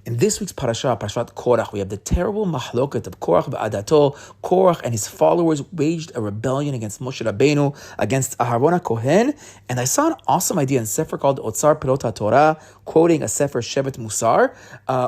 In this week's parasha, Parashat Korah, we have the terrible Machloket of Korah v'adato. Korah and his followers waged a rebellion against Moshe Rabbeinu, against Aharon HaKohen, and I saw an awesome idea in a sefer called Otzar Perot HaTorah, quoting a sefer Shevet Musar,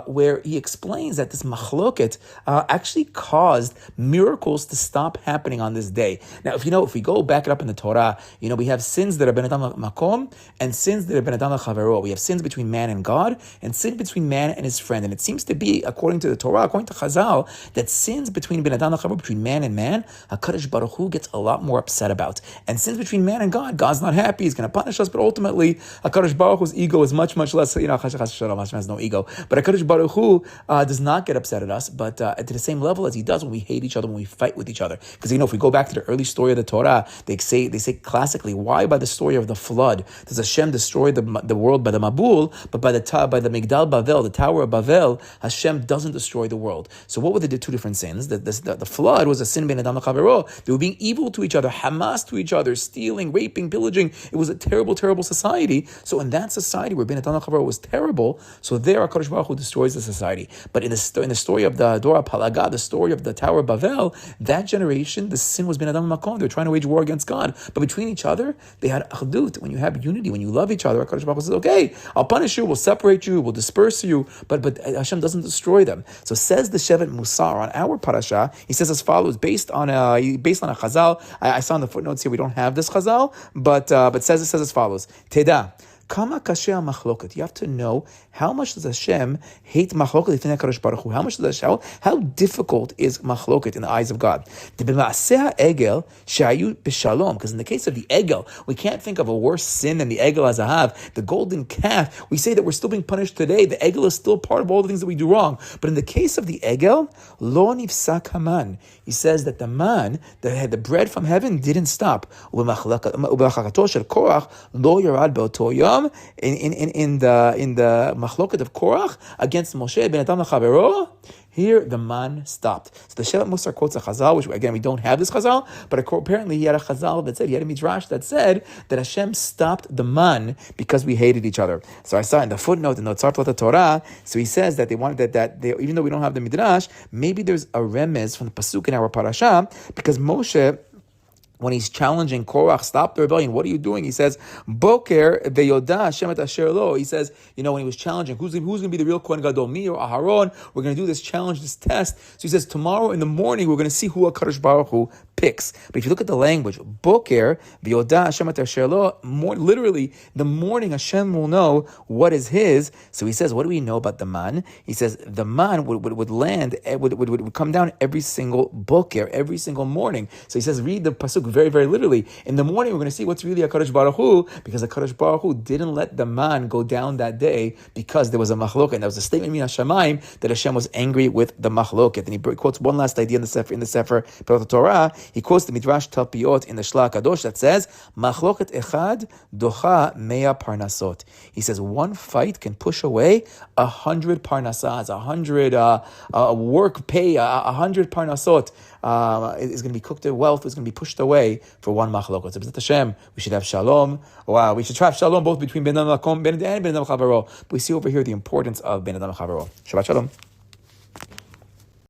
where he explains that this Machloket actually caused miracles to stop happening on this day. Now, if we go back it up in the Torah, we have sins that are ben adam makom and sins that are ben adam Lechavero. We have sins between man and God and sin between man and his friend. And it seems to be, according to the Torah, according to Chazal, that sins between ben adam Lechavero, between man and man, HaKadosh Baruch Hu gets a lot more upset about. And sins between man and God, God's not happy, he's going to punish us, but ultimately, HaKadosh Baruch Hu's ego is much, much less, Hashem has no ego. But HaKadosh Baruch Hu does not get upset at us, but to the same level as he does when we hate each other, when we fight with each other. Because, if we go back to the early story of the Torah, they say classically, why by the story of the flood does Hashem destroy the world by the Mabul, but by the Migdal Bavel, the Tower of Bavel, Hashem doesn't destroy the world. So what were the two different sins? The flood was a sin ben adam Lechavero. They were being evil to each other, Hamas to each other, stealing, raping, pillaging. It was a terrible, terrible society. So in that society where ben adam Lechavero was terrible, so there HaKadosh Baruch Hu destroys the society. But in the story of the Dora Palaga, the story of the Tower of Bavel, that generation, the sin was ben adam makom. They were trying to wage war against God. But between each other, they had achdut. When you have unity, when you love each other, HaKadosh Baruch Hu says, okay, I'll punish you, we'll separate you, we'll disperse you, but Hashem doesn't destroy them. So says the Shevet Musar on our parasha, he says as follows, based on a chazal. I saw in the footnotes here we don't have this chazal, but it says as follows: Teda. Kama kasher machloket. You have to know how much does Hashem hate machloket ifnei HaKadosh Baruch Hu. How difficult is machloket in the eyes of God? Because in the case of the egel, we can't think of a worse sin than the egel hazahav, the golden calf. We say that we're still being punished today. The egel is still part of all the things that we do wrong. But in the case of the egel, lo nifsak haman. He says that the man that had the bread from heaven didn't stop. Ubelachakato shel Korah lo yarad be'oto yom. In the Machloket of Korah against Moshe ben adam Lechavero, here the man stopped. So the Shevet Musar quotes a chazal, which again we don't have this chazal, but apparently he had a chazal that said, he had a midrash that said that Hashem stopped the man because we hated each other. So I saw in the footnote in the Otzar Perot HaTorah, so he says that they wanted that they, even though we don't have the midrash, maybe there's a remez from the pasuk in our parasha, because Moshe, when he's challenging Korah, stop the rebellion. What are you doing? He says, Boker veyoda Hashem et asher lo. He says, when he was challenging, who's going to be the real Kohen Gadol, me or Aharon? We're going to do this challenge, this test. So he says, tomorrow in the morning, we're going to see who HaKadosh Baruch Hu picks. But if you look at the language, Boker veyoda Hashem et asher lo, literally, the morning Hashem will know what is his. So he says, what do we know about the man? He says, the man would land, would come down every single Boker, every single morning. So he says, read the pasuk very, very literally. In the morning, we're going to see what's really HaKadosh Baruch Hu, because HaKadosh Baruch Hu didn't let the man go down that day because there was a Machloket. And that was a statement min Hashemayim that Hashem was angry with the Machloket. And he quotes one last idea in the Sefer Perot Torah. He quotes the Midrash Talpiot in the Shla Kadosh that says, Machloket echad docha mea parnasot. He says, one fight can push away 100 parnasas, 100 work pay, 100 parnasot. Is going to be cooked, wealth is going to be pushed away for one Machloket. So B'ezrat Hashem, we should have shalom. Wow, we should try shalom both between Ben Adam Makom and Ben Adam Lechavero. But we see over here the importance of Ben Adam Lechavero. Shabbat shalom.